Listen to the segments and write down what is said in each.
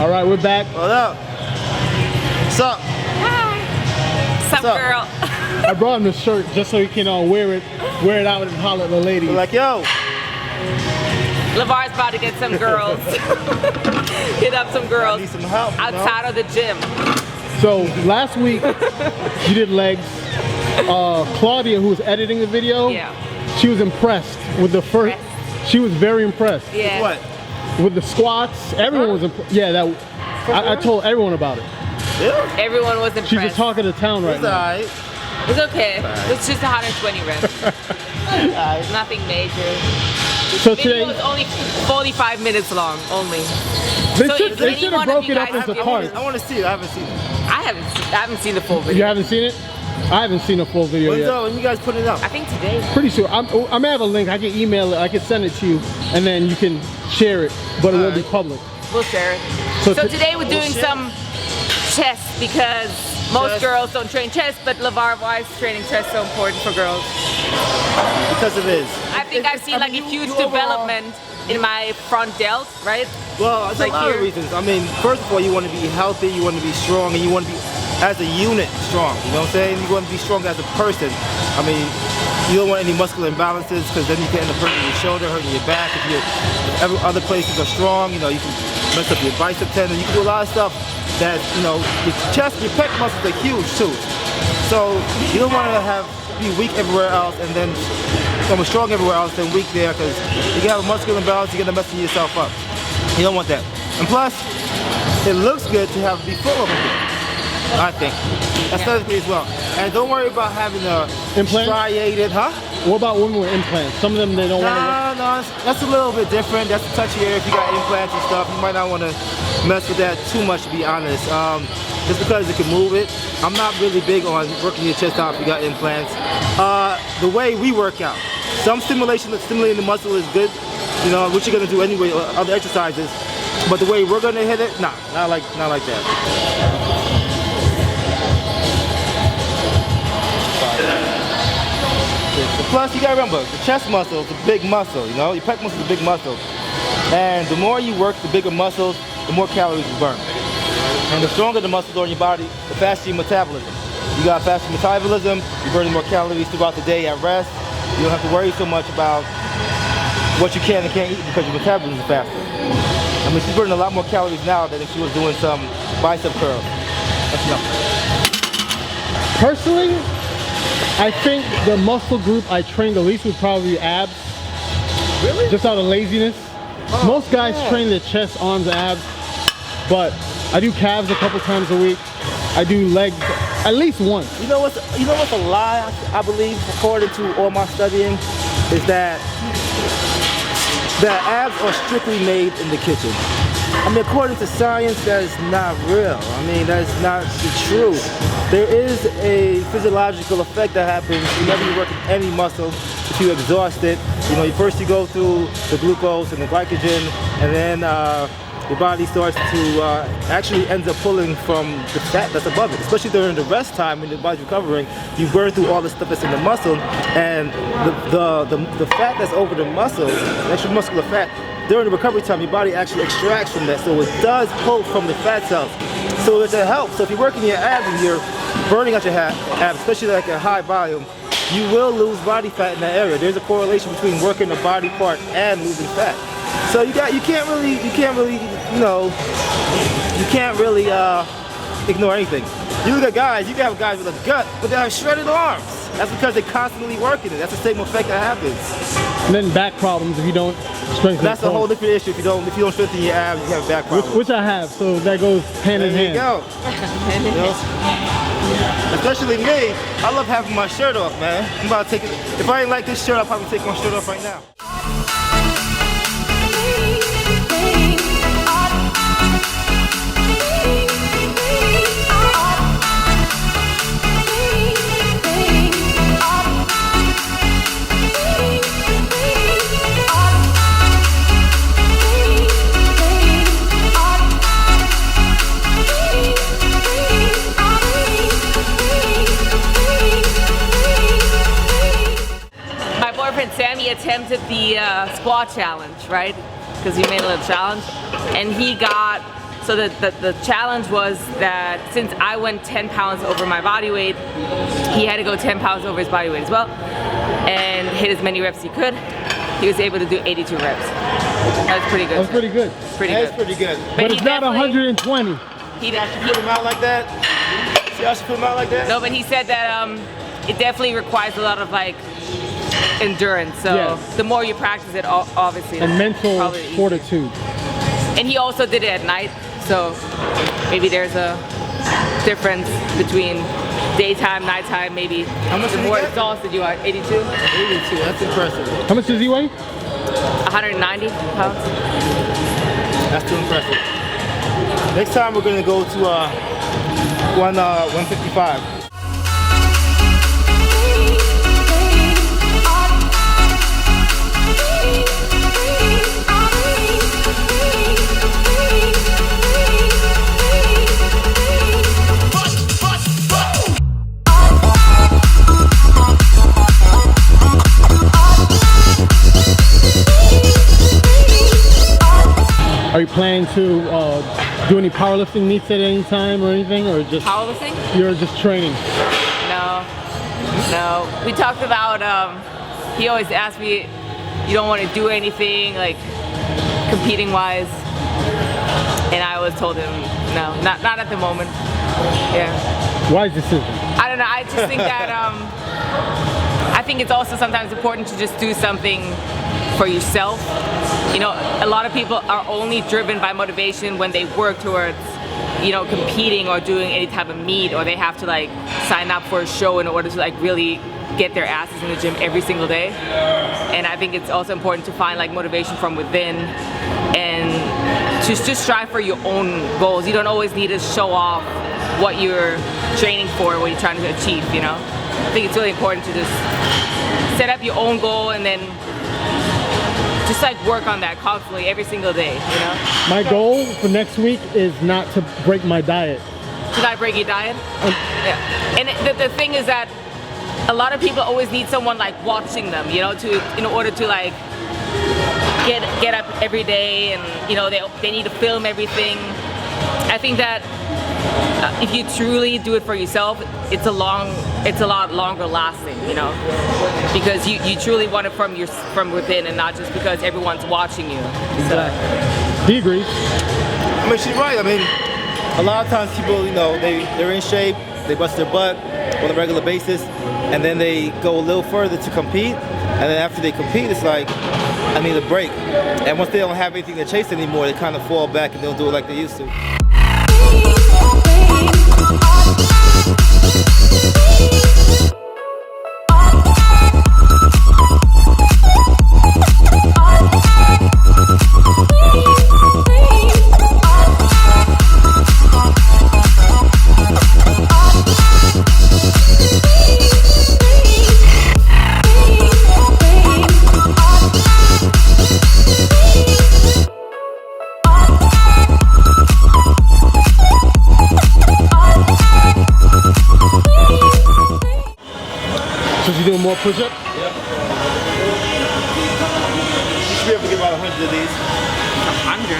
All right, we're back. What up? What's up? Hi. Sup, girl? I brought him the shirt just so he can wear it out and holler at the ladies. We're like, yo. LeVar's about to get some girls. Hit up some girls. I need some help, outside of the gym. So last week you did legs. Claudia, who was editing the video, she was impressed with the first. She was very impressed. Yeah. What? With the squats, everyone was impressed. Yeah, that. I told everyone about it. Yeah. Everyone was impressed. She's the talk of the town right now. It's It's okay. It's just 120 reps. Nothing major. So The video today, was only 45 minutes long, only. they should have broken it up into parts. I want to see it. I haven't seen it. I haven't seen the full video. You haven't seen it? I haven't seen a full video yet. When you guys put it up? I think today. Pretty sure. I may have a link. I can email it. I can send it to you, and then you can share it, but it won't be public. We'll share it. So today we're doing some chest because most girls don't train chest, but LeVar, why is training chest so important for girls? Because it is. I think I've seen like a huge development in my front delt, right? Well, there's a lot of reasons. I mean, first of all, you want to be healthy, you want to be strong, and you want to be, as a unit, strong. You know what I'm saying? You want to be strong as a person. I mean, you don't want any muscular imbalances because then you can end up hurting your shoulder, hurting your back. If other places are strong, you know, you can mess up your bicep tendon. You can do a lot of stuff that, you know, your chest, your pec muscles are huge too. So you don't want to be weak everywhere else and then strong everywhere else and weak there, because you can have a muscular imbalance, you're gonna mess yourself up. You don't want that. And plus, it looks good to be full of it, I think. Aesthetically as well. And don't worry about having a striated, What about women with implants? Some of them, they don't want to. No, that's a little bit different. That's a touchy area if you got implants and stuff. You might not want to mess with that too much, to be honest. Just because it can move it. I'm not really big on working your chest out if you got implants. The way we work out, some stimulation that's stimulating the muscle is good, you know, which you're gonna do anyway, other exercises. But the way we're gonna hit it, not like that. Plus, you gotta remember, the chest muscle is a big muscle, you know? Your pec muscle is a big muscle. And the more you work the bigger muscles, the more calories you burn. And the stronger the muscles are in your body, the faster your metabolism. You got faster metabolism, you're burning more calories throughout the day at rest. You don't have to worry so much about what you can and can't eat because your metabolism is faster. I mean, she's burning a lot more calories now than if she was doing some bicep curls. That's enough. Personally, I think the muscle group I train the least would probably be abs. Really? Just out of laziness. Most guys train their chest, arms, abs, but I do calves a couple times a week. I do legs at least once. You know what's a lie, I believe, according to all my studying, is that abs are strictly made in the kitchen. I mean, according to science, that is not real. I mean, that is not the truth. There is a physiological effect that happens whenever you work any muscle. If you exhaust it, you know, first you go through the glucose and the glycogen, and then your body starts to actually ends up pulling from the fat that's above it. Especially during the rest time when the body's recovering, you burn through all the stuff that's in the muscle, and the fat that's over the muscle, the extra muscular fat, during the recovery time, your body actually extracts from that, so it does pull from the fat cells. So it's a help. So if you're working your abs and you're burning out your abs, especially like a high volume, you will lose body fat in that area. There's a correlation between working a body part and losing fat. So you can't really ignore anything. You look at guys, you can have guys with a gut, but they have shredded arms. That's because they're constantly working it. That's the same effect that happens. And then back problems if you don't strengthen. That's a whole different issue. If you don't strengthen your abs, you have back problems. Which I have, so that goes hand in hand. There you go. You know? Especially me, I love having my shirt off, man. I'm about to take it. If I ain't like this shirt, I'll probably take my shirt off right now. Sammy attempted the squat challenge, right? Because he made a little challenge, and he got So the challenge was that since I went 10 pounds over my body weight, he had to go 10 pounds over his body weight as well and hit as many reps as he could. He was able to do 82 reps. That was pretty good. That's pretty good. That's pretty good. But it's not 120. He actually put him out like that? See how she put him out like that? No, but he said that it definitely requires a lot of like endurance. So the more you practice it, obviously. And mental fortitude. And he also did it at night. So maybe there's a difference between daytime, nighttime, maybe. How much the more exhausted you are, 82? 82, that's impressive. How much does he weigh? 190 pounds. That's too impressive. Next time we're gonna go to 155. Are you planning to do any powerlifting meets at any time or anything, or just powerlifting? You're just training. No. We talked about. He always asked me, "You don't want to do anything like competing wise," and I always told him, "No, not at the moment." Yeah. Wise decision. I don't know. I just think that I think it's also sometimes important to just do something for yourself. You know, a lot of people are only driven by motivation when they work towards, you know, competing or doing any type of meet, or they have to like sign up for a show in order to like really get their asses in the gym every single day. And I think it's also important to find like motivation from within and to just strive for your own goals. You don't always need to show off what you're training for, what you're trying to achieve, you know. I think it's really important to just set up your own goal and then just like work on that constantly every single day, you know? My goal for next week is not to break my diet. To not break your diet? Yeah. And the thing is that a lot of people always need someone like watching them, you know, in order to like get up every day, and you know they need to film everything. I think that if you truly do it for yourself, it's a lot longer lasting, you know, because you truly want it from within and not just because everyone's watching you. So. He agrees. I mean, she's right. I mean, a lot of times people, you know, they're in shape, they bust their butt on a regular basis, and then they go a little further to compete, and then after they compete, it's like, I need a break. And once they don't have anything to chase anymore, they kind of fall back and don't do it like they used to. So you doing more push-ups? Yep. You should be able to get about 100 of these. 100?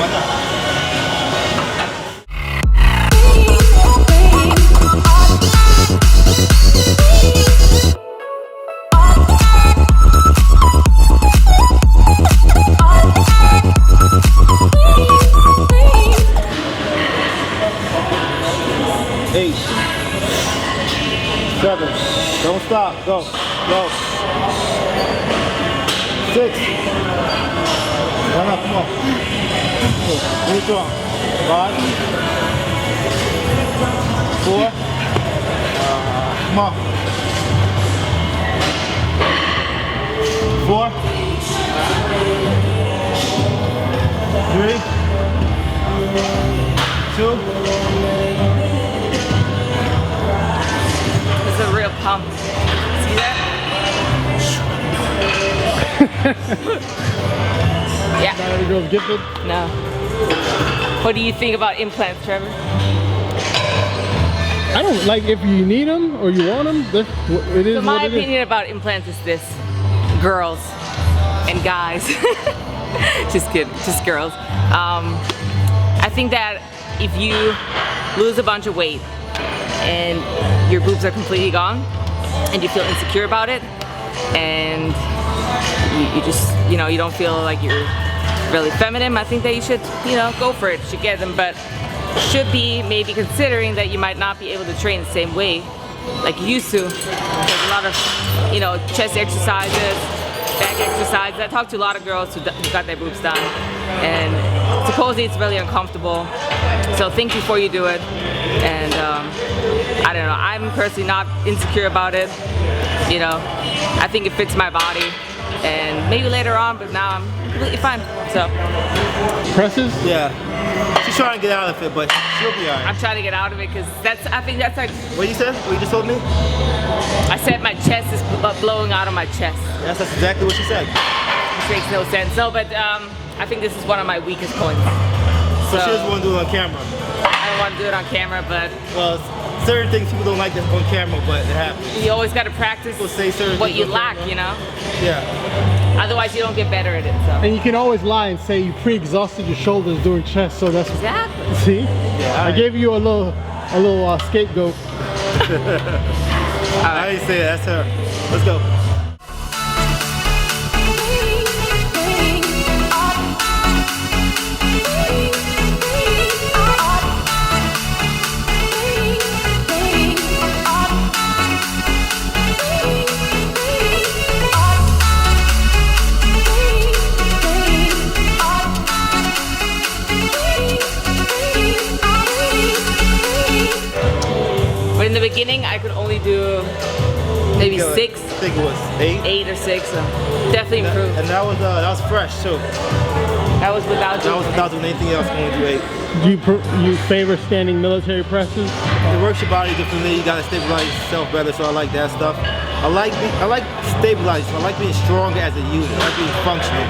Why not? Eight. 7. Don't stop. Go. Go. 6. Run up. Come on. Really strong. 5. 4. Come on. 4. 3. 2. It's a real pump. See that? Yeah. Not every girl's gifted? No. What do you think about implants, Trevor? I don't like, if you need them or you want them, it is So my what it is. opinion about implants is this: girls and guys. Just kidding, just girls. I think that if you lose a bunch of weight and your boobs are completely gone and you feel insecure about it and you just, you know, you don't feel like you're really feminine, I think that you should, you know, go for it. You should get them, but should be maybe considering that you might not be able to train the same way like you used to. There's a lot of, you know, chest exercises, back exercises. I talked to a lot of girls who got their boobs done, and supposedly it's really uncomfortable. So think before you do it. And I don't know, I'm personally not insecure about it. You know, I think it fits my body, and maybe later on, but now I'm completely fine. So presses? Yeah. She's trying to get out of it, but she'll be alright. I'm trying to get out of it because I think that's like. What you said? What you just told me? I said my chest is blowing out of my chest. Yes, that's exactly what she said. Which makes no sense. No, but I think this is one of my weakest points. So she doesn't want to do it on camera. I don't want to do it on camera, but well, certain things people don't like on camera, but it happens. You always got to practice say certain what you on lack, camera. you know? Yeah. Otherwise, you don't get better at it. So. And you can always lie and say you pre-exhausted your shoulders doing chest, so that's exactly. See? Yeah, I gave you a little scapegoat. I didn't say that. That's her. Let's go. But in the beginning, I could only do maybe 6. I think it was 8. 8 or 6. So definitely improved. And that was fresh too. That was without doing anything else. Only do 8. Do you favor standing military presses? It works your body differently. You gotta stabilize yourself better, so I like that stuff. I like stabilizing. I like being stronger as a unit. I like being functional.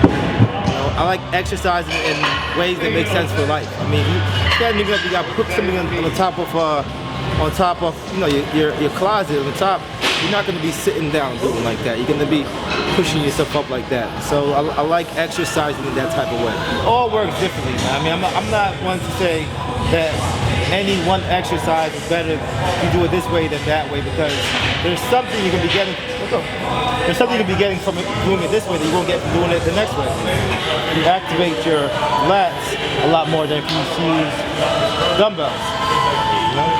You know, I like exercising in ways that make sense for life. I mean, you standing up, you gotta put something on top of you know your closet on the top. You're not gonna be sitting down doing like that. You're gonna be pushing yourself up like that. So I like exercising in that type of way. It all works differently, man. I mean, I'm not one to say that any one exercise is better if you do it this way than that way, because there's something you can be getting. There's something you can be getting from doing it this way that you won't get from doing it the next way. You activate your lats a lot more than if you use dumbbells. You know?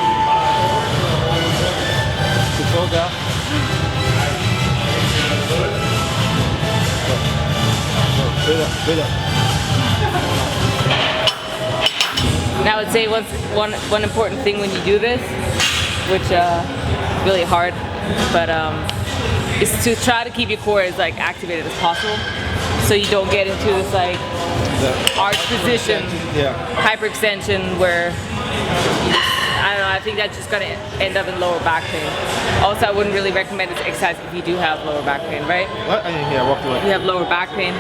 Control down. Straight up. And I would say one important thing when you do this, which is really hard, but is to try to keep your core as like activated as possible, so you don't get into this like arch position, hyperextension, where I don't know. I think that's just gonna end up in lower back pain. Also, I wouldn't really recommend this exercise if you do have lower back pain, right? What? I didn't hear. I walked away. You have lower back pain.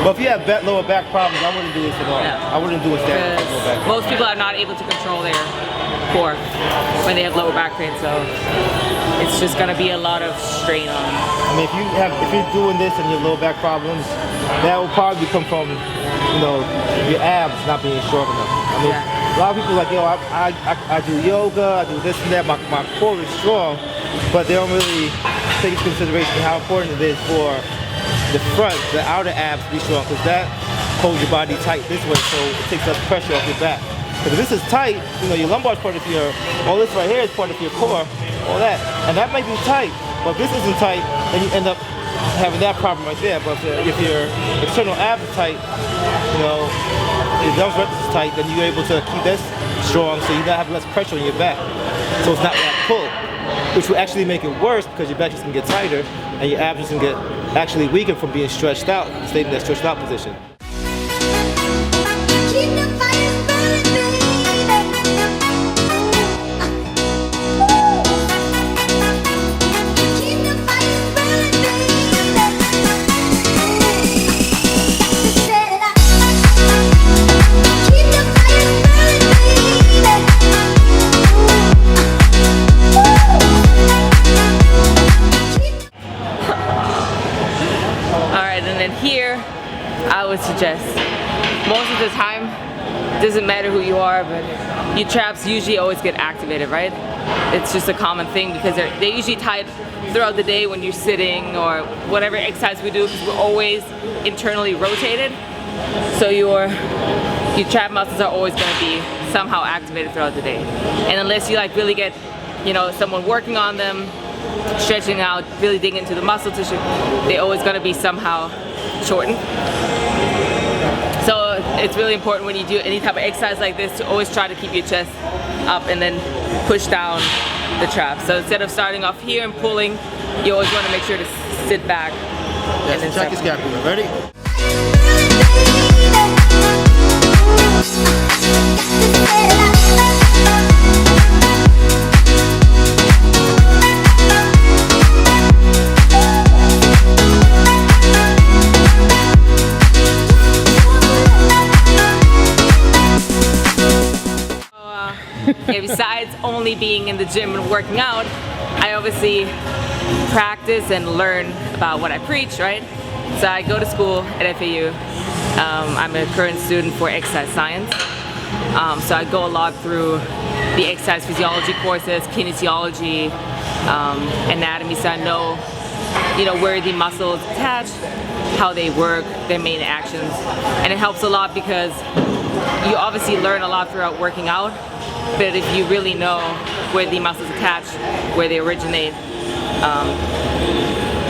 But if you have lower back problems, I wouldn't do this at all. No. I wouldn't do a standard lower back. Most people are not able to control their core when they have lower back pain, so it's just gonna be a lot of strain on them. I mean, if you're doing this and you have lower back problems, that will probably come from, you know, your abs not being strong enough. I mean, a lot of people are like, yo, I do yoga, I do this and that, my core is strong, but they don't really take into consideration how important it is for the front, the outer abs to be strong, because that holds your body tight this way, so it takes less pressure off your back. Because if this is tight, you know, your lumbar is part of your, all this right here is part of your core, all that, and that might be tight, but if this isn't tight, then you end up having that problem right there. But if your external abs are tight, you know, your dumbbell rectus is tight, then you're able to keep this strong, so you don't have less pressure on your back. So it's not that pull, which will actually make it worse because your back is going to get tighter and your abs is going to get actually weaker from being stretched out, staying in that stretched out position. I would suggest most of the time doesn't matter who you are, but your traps usually always get activated, right? It's just a common thing because they're usually tied throughout the day when you're sitting or whatever exercise we do, because we're always internally rotated. So your trap muscles are always going to be somehow activated throughout the day. And unless you like really get, you know, someone working on them, stretching out, really digging into the muscle tissue, they're always going to be somehow shortened. So it's really important when you do any type of exercise like this to always try to keep your chest up and then push down the trap. So instead of starting off here and pulling, you always want to make sure to sit back. Yes, and check your scapula. Ready? Yeah, besides only being in the gym and working out, I obviously practice and learn about what I preach, right? So I go to school at FAU. I'm a current student for exercise science. So I go a lot through the exercise physiology courses, kinesiology, anatomy, so I know, you know, where the muscle is attached, how they work, their main actions. And it helps a lot because you obviously learn a lot throughout working out, but if you really know where the muscles attach, where they originate,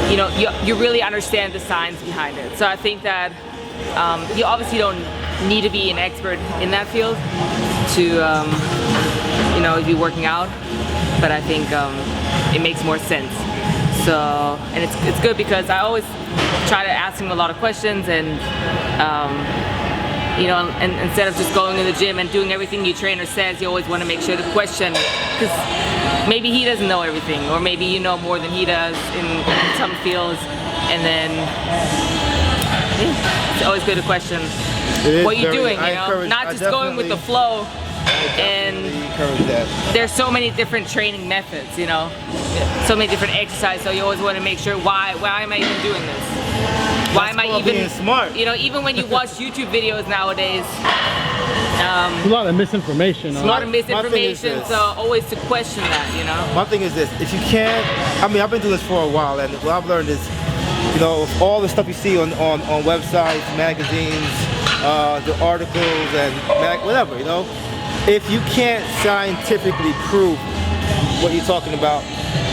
you know, you really understand the science behind it. So I think that you obviously don't need to be an expert in that field to, you know, be working out, but I think it makes more sense. So, and it's good because I always try to ask him a lot of questions and, you know, and instead of just going to the gym and doing everything your trainer says, you always want to make sure to question, because maybe he doesn't know everything, or maybe you know more than he does in some fields, and then yeah, it's always good to question what you're doing, you know, not just going with the flow. And there's so many different training methods, you know, so many different exercises, so you always want to make sure why am I even doing this? Why am I even smart? You know, even when you watch YouTube videos nowadays, a lot of misinformation. A lot of misinformation, so always to question that, you know. My thing is this: if you can't, I mean, I've been doing this for a while, and what I've learned is, you know, all the stuff you see on websites, magazines, the articles, and whatever, you know, if you can't scientifically prove what you're talking about,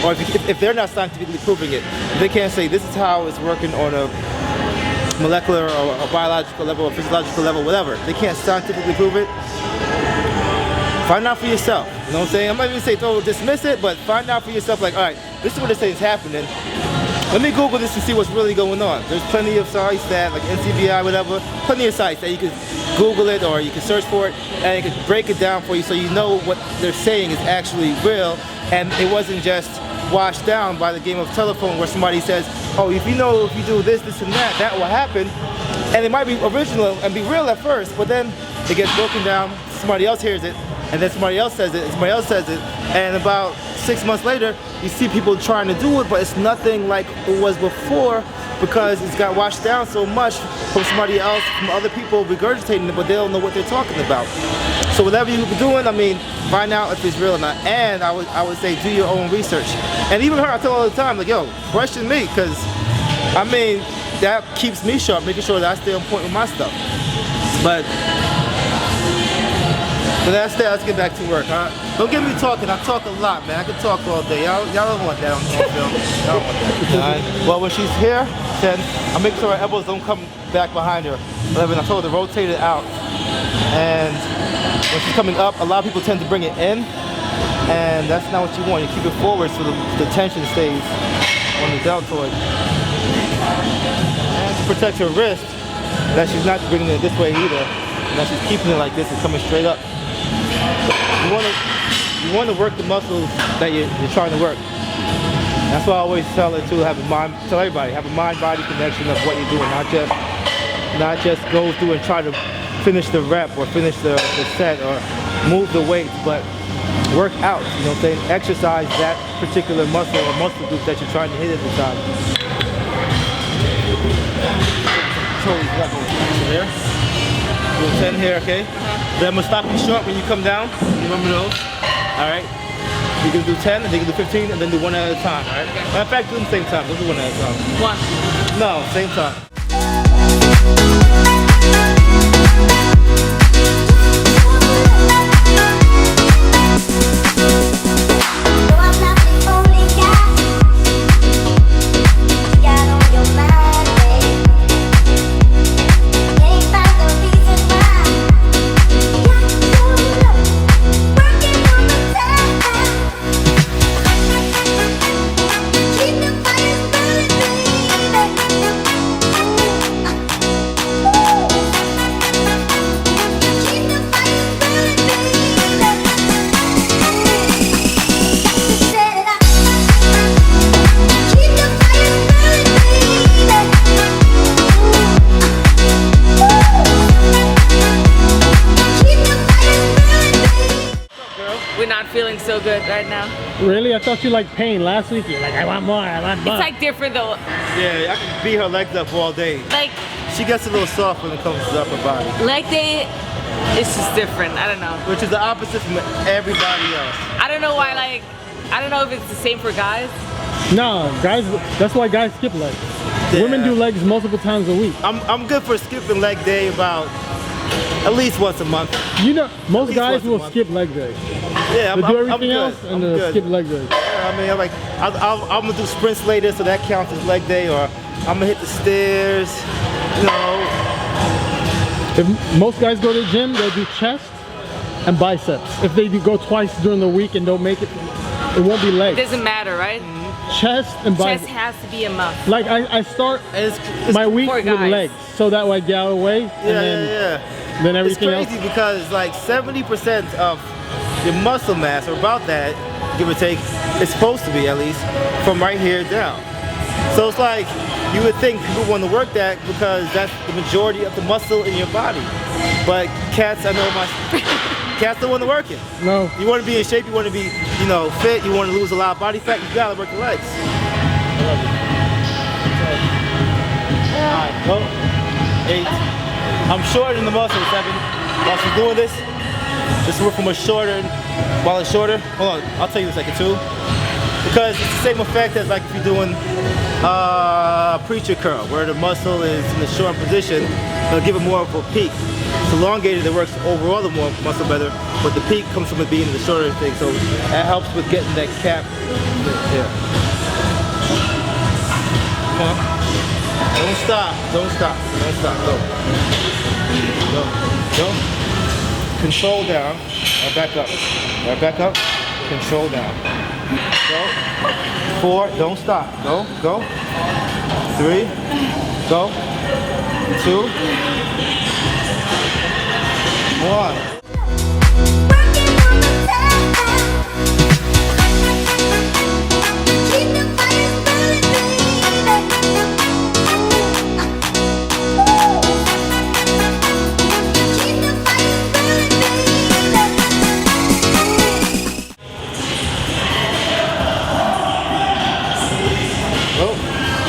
or if they're not scientifically proving it, if they can't say this is how it's working on a molecular or a biological level or physiological level, whatever, they can't scientifically prove it, find out for yourself. You know what I'm saying? I'm not even saying dismiss it, but find out for yourself, like, all right, this is what they say is happening. Let me Google this and see what's really going on. There's plenty of sites that, like NCBI, whatever, plenty of sites that you can Google it or you can search for it and it can break it down for you so you know what they're saying is actually real and it wasn't just washed down by the game of telephone where somebody says, oh, if you know, if you do this, this and that will happen. And it might be original and be real at first, but then it gets broken down, somebody else hears it, and then somebody else says it, and somebody else says it, and about 6 months later, you see people trying to do it, but it's nothing like it was before because it's got washed down so much from somebody else, from other people regurgitating it, but they don't know what they're talking about. So whatever you're doing, I mean, find out if it's real or not, and I would say do your own research. And even her, I tell her all the time, like, yo, question me, because, I mean, that keeps me sharp, making sure that I stay on point with my stuff. But that's that. Let's get back to work, huh? Don't get me talking. I talk a lot, man. I can talk all day. Y'all don't want that on film. Y'all don't want that. Right? Well, when she's here, then I make sure her elbows don't come back behind her. 11, I told her to rotate it out. And when she's coming up, a lot of people tend to bring it in, and that's not what you want. You keep it forward so the tension stays on the deltoid. And to protect her wrist, that she's not bringing it this way either, and that she's keeping it like this and coming straight up. You want to work the muscles that you're trying to work. That's why I always tell her to tell everybody, have a mind-body connection of what you're doing, not just go through and try to finish the rep or finish the set or move the weights, but work out, you know what I'm saying? Exercise that particular muscle or muscle group that you're trying to hit at the time. Control these levels here. Do 10 here, okay? Then I'm gonna stop you short when you come down. You remember those? All right. You can do 10, and then you can do 15, and then do one at a time. All right. Matter of fact, do them the same time. Don't do one at a time. One. No, same time. We're not feeling so good right now. Really? I thought you liked pain. Last week you're like, I want more, I want more. It's like different though. Yeah, I can beat her legs up all day. Like, She gets a little soft when it comes to the upper body. leg day, it's just different. I don't know. Which is the opposite from everybody else. I don't know why, like, I don't know if it's the same for guys. No, guys, that's why guys skip legs. Yeah. Women do legs multiple times a week. I'm good for skipping leg day about at least once a month. You know, most least guys once a will month. skip leg day. Yeah, They do I'm everything good. else and I'm good. skip leg day. Yeah, I mean, I'm gonna do sprints later, so that counts as leg day, or I'm gonna hit the stairs. You know, If most guys go to the gym, they'll do chest and biceps. If they do go twice during the week and don't make it, it won't be It legs. doesn't matter, right? Chest and Chest biceps. has to be a must. Like I start it's my week for with guys. legs, so that way I get out of the way, and then It's everything else. crazy because like 70% of your muscle mass, or about that, give or take, is supposed to be at least from right here down. So it's like you would think people want to work that because that's the majority of the muscle in your body. But cats, I know cats don't want to work it. No. You want to be in shape, you want to be, you know, fit, you want to lose a lot of body fat, you gotta work the legs. Alright, go. 8. I'm shorter than the muscle, 7. While she's doing this, just work from a shorter, while it's shorter. Hold on, I'll tell you in a second too. Because it's the same effect as like if you're doing preacher curl, where the muscle is in the short position, it'll give it more of a peak. It's elongated, it works overall the more muscle better, but the peak comes from it being in the shorter thing, so that helps with getting that cap here. Come on. Don't stop, don't stop, don't stop, go. Go, go. Control down, right back up. Right back up, control down. Go. 4, don't stop, go, go. 3, go. 2, 1.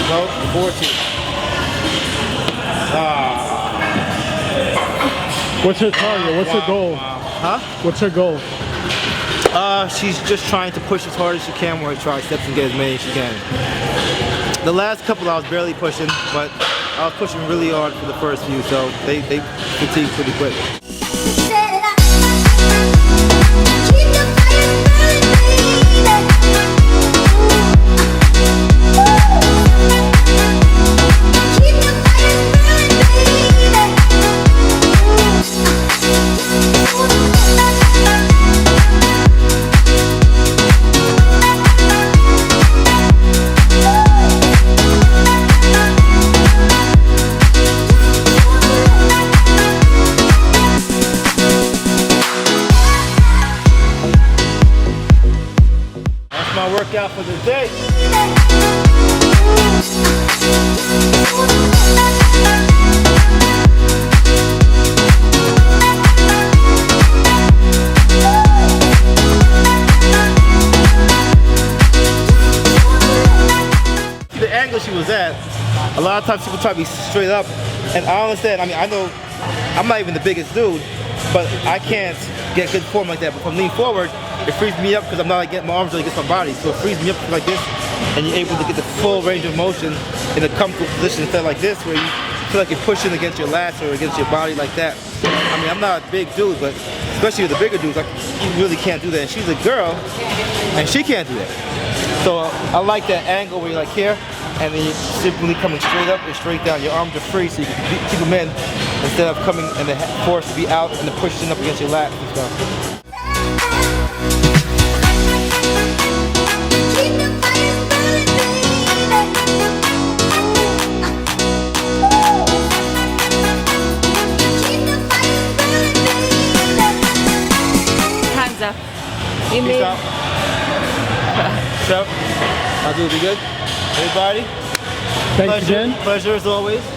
Go, 14. What's her target? What's her goal? Huh? What's her goal? She's just trying to push as hard as she can with her triceps and get as many as she can. The last couple I was barely pushing, but I was pushing really hard for the first few, so they fatigued pretty quick. My workout for the day. The angle she was at, a lot of times people try to be straight up, and I understand. I mean, I know I'm not even the biggest dude, but I can't get good form like that. But if I lean forward, it frees me up because I'm not like getting my arms really against my body. So it frees me up like this, and you're able to get the full range of motion in a comfortable position instead of like this, where you feel like you're pushing against your lats or against your body like that. I mean, I'm not a big dude, but especially with the bigger dudes, like, you really can't do that. And she's a girl, and she can't do that. So I like that angle where you're like here, and then you're simply coming straight up and straight down. Your arms are free, so you can keep them in instead of coming and the force to be out and then pushing up against your lats and stuff. You Peace out. So, I'll do it. Be good. Everybody. Thanks again. Pleasure as always.